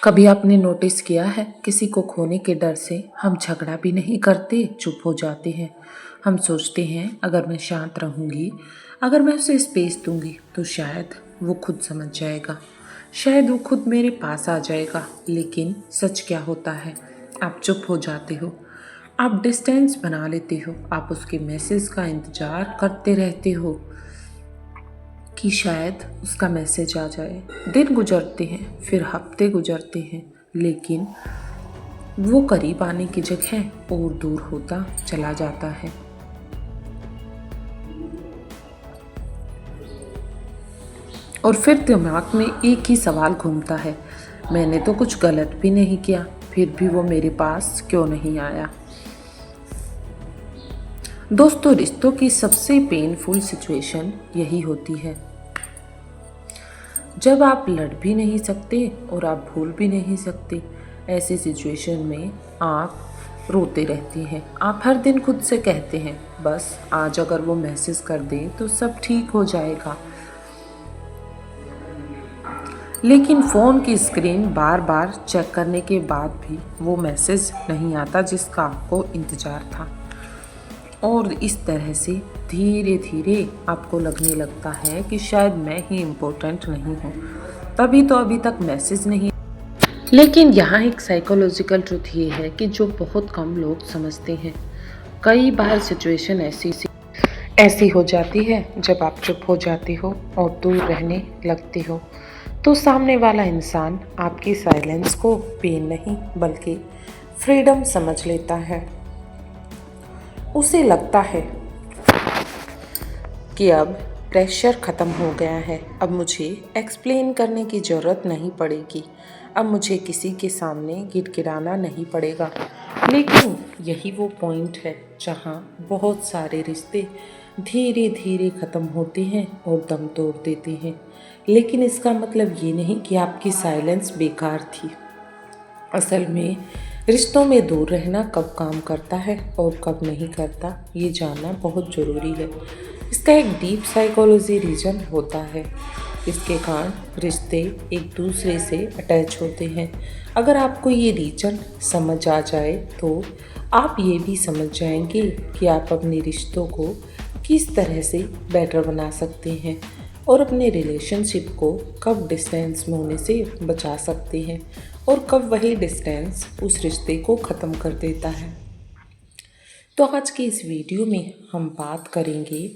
कभी आपने नोटिस किया है किसी को खोने के डर से हम झगड़ा भी नहीं करते, चुप हो जाते हैं। हम सोचते हैं अगर मैं शांत रहूंगी, अगर मैं उसे स्पेस दूंगी तो शायद वो खुद समझ जाएगा, शायद वो खुद मेरे पास आ जाएगा। लेकिन सच क्या होता है? आप चुप हो जाते हो, आप डिस्टेंस बना लेते हो, आप उसके मैसेज का इंतजार करते रहते हो कि शायद उसका मैसेज आ जाए। दिन गुजरते हैं, फिर हफ्ते गुजरते हैं, लेकिन वो करीब आने की जगह और दूर होता चला जाता है। और फिर दिमाग में एक ही सवाल घूमता है, मैंने तो कुछ गलत भी नहीं किया, फिर भी वो मेरे पास क्यों नहीं आया? दोस्तों, रिश्तों की सबसे पेनफुल सिचुएशन यही होती है, जब आप लड़ भी नहीं सकते और आप भूल भी नहीं सकते। ऐसे सिचुएशन में आप रोते रहते हैं। आप हर दिन खुद से कहते हैं बस आज अगर वो मैसेज कर दे तो सब ठीक हो जाएगा। लेकिन फ़ोन की स्क्रीन बार बार चेक करने के बाद भी वो मैसेज नहीं आता जिसका आपको इंतज़ार था। और इस तरह से धीरे धीरे आपको लगने लगता है कि शायद मैं ही इम्पोर्टेंट नहीं हूँ, तभी तो अभी तक मैसेज नहीं। लेकिन यहाँ एक साइकोलॉजिकल ट्रुथ ये है कि जो बहुत कम लोग समझते हैं। कई बार सिचुएशन ऐसी हो जाती है जब आप चुप हो जाते हो और दूर रहने लगते हो, तो सामने वाला इंसान आपकी साइलेंस को पेन नहीं बल्कि फ्रीडम समझ लेता है। उसे लगता है कि अब प्रेशर ख़त्म हो गया है, अब मुझे एक्सप्लेन करने की ज़रूरत नहीं पड़ेगी, अब मुझे किसी के सामने गिड़गिड़ाना नहीं पड़ेगा। लेकिन यही वो पॉइंट है जहाँ बहुत सारे रिश्ते धीरे धीरे ख़त्म होते हैं और दम तोड़ देते हैं। लेकिन इसका मतलब ये नहीं कि आपकी साइलेंस बेकार थी। असल में रिश्तों में दूर रहना कब काम करता है और कब नहीं करता, ये जानना बहुत ज़रूरी है। इसका एक डीप साइकोलॉजी रीजन होता है। इसके कारण रिश्ते एक दूसरे से अटैच होते हैं। अगर आपको ये रीजन समझ आ जाए तो आप ये भी समझ जाएंगे कि आप अपने रिश्तों को किस तरह से बेटर बना सकते हैं और अपने रिलेशनशिप को कब डिस्टेंस में होने से बचा सकते हैं और कब वही डिस्टेंस उस रिश्ते को ख़त्म कर देता है। तो आज की इस वीडियो में हम बात करेंगे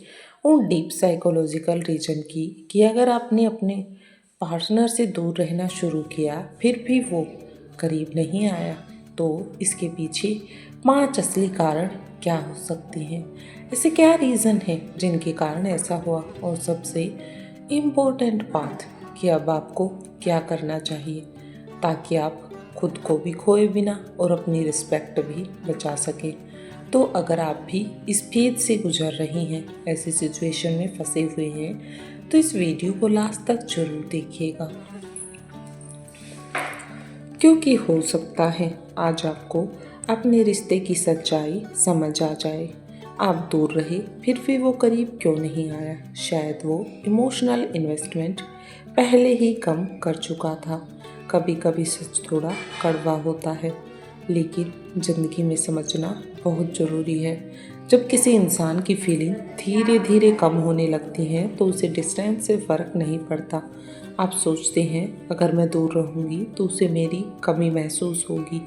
उन डीप साइकोलॉजिकल रीजन की कि अगर आपने अपने पार्टनर से दूर रहना शुरू किया फिर भी वो करीब नहीं आया, तो इसके पीछे 5 असली कारण क्या हो सकते हैं। ऐसे क्या रीज़न हैं जिनके कारण ऐसा हुआ, और सबसे इम्पोर्टेंट बात कि अब आपको क्या करना चाहिए ताकि आप खुद को भी खोए बिना और अपनी रिस्पेक्ट भी बचा सकें। तो अगर आप भी इस फेज से गुजर रही हैं, ऐसी सिचुएशन में फंसे हुए हैं, तो इस वीडियो को लास्ट तक जरूर देखिएगा, क्योंकि हो सकता है आज आपको अपने रिश्ते की सच्चाई समझ आ जाए। आप दूर रहे फिर भी वो करीब क्यों नहीं आया? शायद वो इमोशनल इन्वेस्टमेंट पहले ही कम कर चुका था। कभी कभी सच थोड़ा कड़वा होता है, लेकिन ज़िंदगी में समझना बहुत ज़रूरी है। जब किसी इंसान की फीलिंग धीरे धीरे कम होने लगती है तो उसे डिस्टेंस से फ़र्क नहीं पड़ता। आप सोचते हैं अगर मैं दूर रहूँगी तो उसे मेरी कमी महसूस होगी,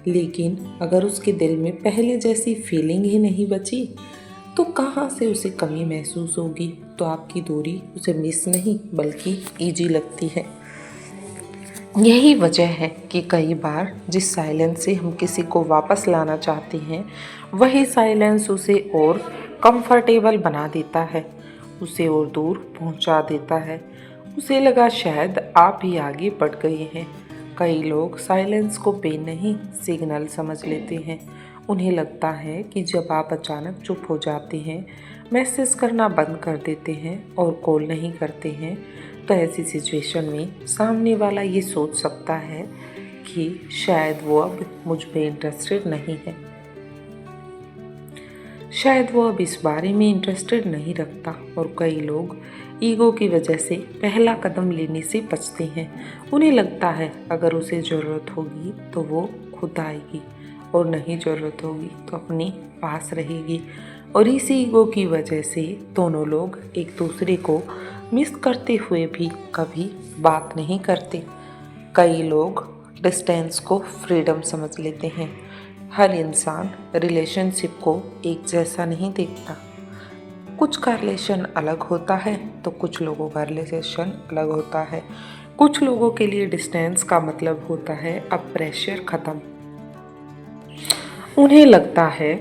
लेकिन अगर उसके दिल में पहले जैसी फीलिंग ही नहीं बची तो कहाँ से उसे कमी महसूस होगी? तो आपकी दूरी उसे मिस नहीं बल्कि ईजी लगती है। यही वजह है कि कई बार जिस साइलेंस से हम किसी को वापस लाना चाहते हैं, वही साइलेंस उसे और कंफर्टेबल बना देता है, उसे और दूर पहुंचा देता है। उसे लगा शायद आप ही आगे बढ़ गए हैं। कई लोग साइलेंस को पेन नहीं सिग्नल समझ लेते हैं। उन्हें लगता है कि जब आप अचानक चुप हो जाते हैं, मैसेज करना बंद कर देते हैं और कॉल नहीं करते हैं, तो ऐसी सिचुएशन में सामने वाला ये सोच सकता है कि शायद वो अब मुझ पे इंटरेस्टेड नहीं है, शायद वो अब इस बारे में इंटरेस्टेड नहीं रखता और कई लोग ईगो की वजह से पहला कदम लेने से बचते हैं। उन्हें लगता है अगर उसे ज़रूरत होगी तो वो खुद आएगी और नहीं ज़रूरत होगी तो अपने पास रहेगी। और इसी ईगो की वजह से दोनों लोग एक दूसरे को मिस करते हुए भी कभी बात नहीं करते। कई लोग डिस्टेंस को फ्रीडम समझ लेते हैं। हर इंसान रिलेशनशिप को एक जैसा नहीं देखता। कुछ का रिलेशन अलग होता है तो कुछ लोगों का रिलेशन अलग होता है। कुछ लोगों के लिए डिस्टेंस का मतलब होता है अब प्रेशर ख़त्म। उन्हें लगता है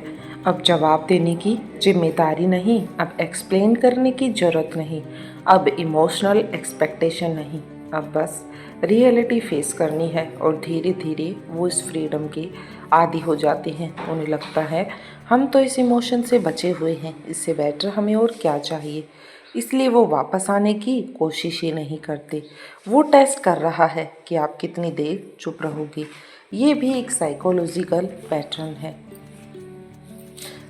अब जवाब देने की जिम्मेदारी नहीं, अब एक्सप्लेन करने की ज़रूरत नहीं, अब इमोशनल एक्सपेक्टेशन नहीं, अब बस रियलिटी फेस करनी है। और धीरे धीरे वो इस फ्रीडम के आदी हो जाते हैं। उन्हें लगता है हम तो इस इमोशन से बचे हुए हैं, इससे बेटर हमें और क्या चाहिए। इसलिए वो वापस आने की कोशिश ही नहीं करते। वो टेस्ट कर रहा है कि आप कितनी देर चुप रहोगे। ये भी एक साइकोलॉजिकल पैटर्न है।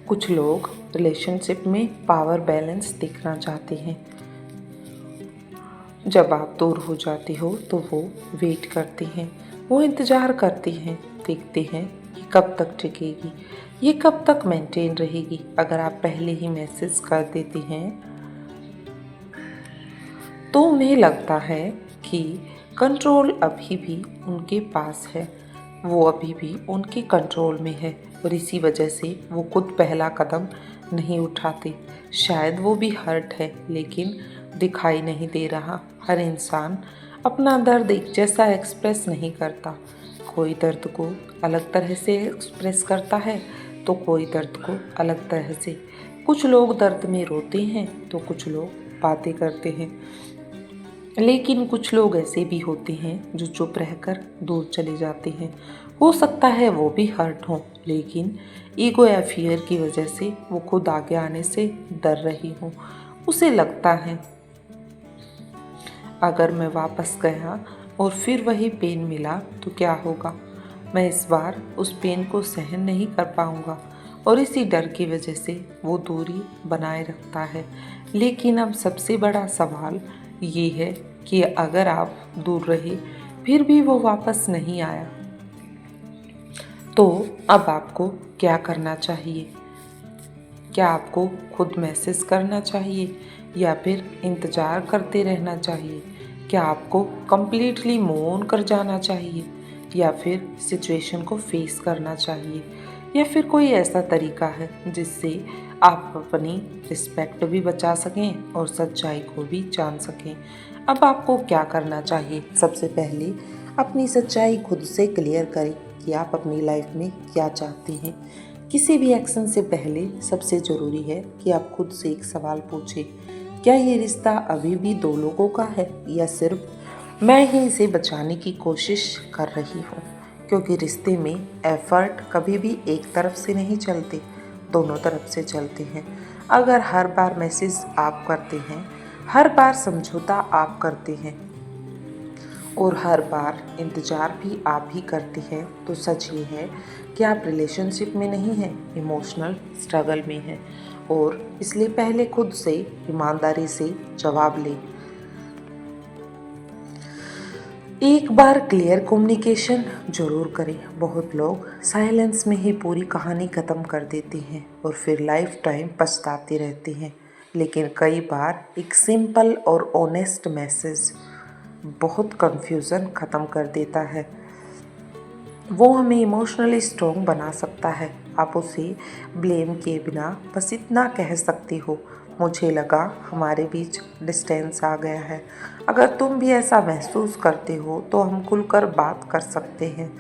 कुछ लोग रिलेशनशिप में पावर बैलेंस देखना चाहते हैं। जब आप दूर हो जाते हो तो वो वेट करते हैं, वो इंतज़ार करते हैं, देखते हैं कि कब तक टिकेगी, ये कब तक मेंटेन रहेगी। अगर आप पहले ही मैसेज कर देते हैं तो उन्हें लगता है कि कंट्रोल अभी भी उनके पास है, वो अभी भी उनके कंट्रोल में है और इसी वजह से वो खुद पहला कदम नहीं उठाते। शायद वो भी हर्ट है लेकिन दिखाई नहीं दे रहा। हर इंसान अपना दर्द एक जैसा एक्सप्रेस नहीं करता। कोई दर्द को अलग तरह से एक्सप्रेस करता है तो कोई दर्द को अलग तरह से। कुछ लोग दर्द में रोते हैं तो कुछ लोग बातें करते हैं, लेकिन कुछ लोग ऐसे भी होते हैं जो चुप रहकर दूर चले जाते हैं। हो सकता है वो भी हर्ट हो लेकिन ईगो या फियर की वजह से वो खुद आगे आने से डर रही हो। उसे लगता है अगर मैं वापस गया और फिर वही पेन मिला तो क्या होगा, मैं इस बार उस पेन को सहन नहीं कर पाऊंगा। और इसी डर की वजह से वो दूरी बनाए रखता है। लेकिन अब सबसे बड़ा सवाल ये है कि अगर आप दूर रहे फिर भी वो वापस नहीं आया तो अब आपको क्या करना चाहिए? क्या आपको खुद मैसेज करना चाहिए या फिर इंतज़ार करते रहना चाहिए? क्या आपको कंप्लीटली मूव ऑन कर जाना चाहिए या फिर सिचुएशन को फेस करना चाहिए? या फिर कोई ऐसा तरीका है जिससे आप अपनी रिस्पेक्ट भी बचा सकें और सच्चाई को भी जान सकें? अब आपको क्या करना चाहिए? सबसे पहले अपनी सच्चाई खुद से क्लियर करें कि आप अपनी लाइफ में क्या चाहते हैं। किसी भी एक्शन से पहले सबसे ज़रूरी है कि आप खुद से एक सवाल पूछें, क्या ये रिश्ता अभी भी दो लोगों का है या सिर्फ मैं ही इसे बचाने की कोशिश कर रही हूँ? क्योंकि रिश्ते में एफर्ट कभी भी एक तरफ से नहीं चलते, दोनों तरफ से चलते हैं। अगर हर बार मैसेज आप करते हैं, हर बार समझौता आप करते हैं और हर बार इंतज़ार भी आप ही करते हैं तो सच ये है कि आप रिलेशनशिप में नहीं हैं, इमोशनल स्ट्रगल में हैं। और इसलिए पहले खुद से ईमानदारी से जवाब लें। एक बार क्लियर कम्युनिकेशन जरूर करें। बहुत लोग साइलेंस में ही पूरी कहानी ख़त्म कर देते हैं और फिर लाइफ टाइम पछताते रहते हैं। लेकिन कई बार एक सिंपल और ऑनेस्ट मैसेज बहुत कंफ्यूजन ख़त्म कर देता है। वो हमें इमोशनली स्ट्रॉन्ग बना सकता है। आप उसे ब्लेम किए बिना बस इतना कह सकती हो, मुझे लगा हमारे बीच डिस्टेंस आ गया है। अगर तुम भी ऐसा महसूस करते हो तो हम खुलकर बात कर सकते हैं।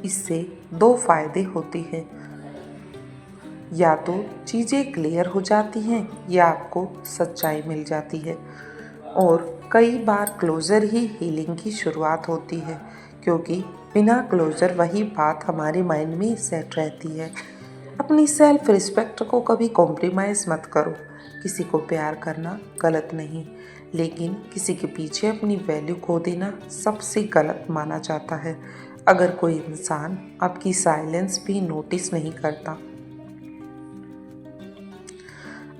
इससे दो फायदे होते हैं, या तो चीज़ें क्लियर हो जाती हैं या आपको सच्चाई मिल जाती है। और कई बार क्लोज़र ही हीलिंग की शुरुआत होती है, क्योंकि बिना क्लोज़र वही बात हमारे माइंड में सेट रहती है। अपनी सेल्फ रिस्पेक्ट को कभी कॉम्प्रोमाइज़ मत करो। किसी को प्यार करना गलत नहीं, लेकिन किसी के पीछे अपनी वैल्यू खो देना सबसे गलत माना जाता है। अगर कोई इंसान आपकी साइलेंस भी नोटिस नहीं करता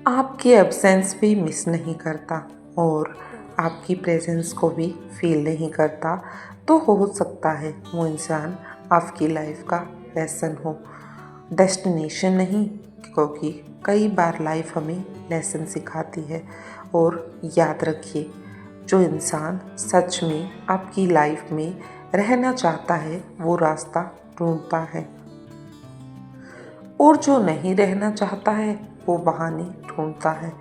आपकी एब्सेंस भी मिस नहीं करता और आपकी प्रेजेंस को भी फील नहीं करता, तो हो सकता है वो इंसान आपकी लाइफ का लेसन हो, डेस्टिनेशन नहीं, क्योंकि कई बार लाइफ हमें लेसन सिखाती है। और याद रखिए, जो इंसान सच में आपकी लाइफ में रहना चाहता है वो रास्ता ढूंढता है, और जो नहीं रहना चाहता है वो बहाने ढूंढता है।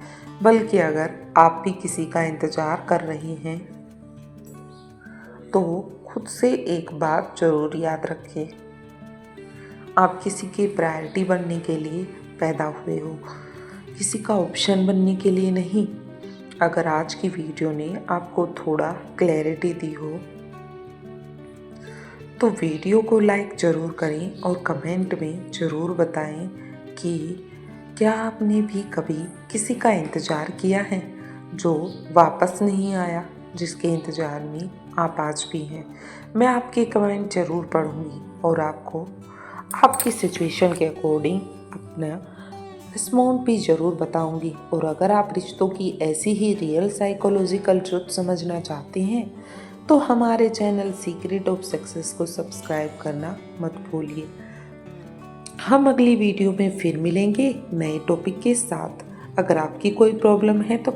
बल्कि अगर आप भी किसी का इंतज़ार कर रहे हैं तो खुद से एक बात ज़रूर याद रखें, आप किसी की प्रायोरिटी बनने के लिए पैदा हुए हो, किसी का ऑप्शन बनने के लिए नहीं। अगर आज की वीडियो ने आपको थोड़ा क्लैरिटी दी हो तो वीडियो को लाइक ज़रूर करें और कमेंट में ज़रूर बताएं कि क्या आपने भी कभी किसी का इंतज़ार किया है जो वापस नहीं आया, जिसके इंतज़ार में आप आज भी हैं। मैं आपके कमेंट ज़रूर पढ़ूंगी और आपको आपकी सिचुएशन के अकॉर्डिंग अपना रिस्पॉन्ड भी ज़रूर बताऊंगी। और अगर आप रिश्तों की ऐसी ही रियल साइकोलॉजिकल ट्रुथ समझना चाहते हैं तो हमारे चैनल सीक्रेट ऑफ सक्सेस को सब्सक्राइब करना मत भूलिए। हम अगली वीडियो में फिर मिलेंगे नए टॉपिक के साथ। अगर आपकी कोई प्रॉब्लम है तो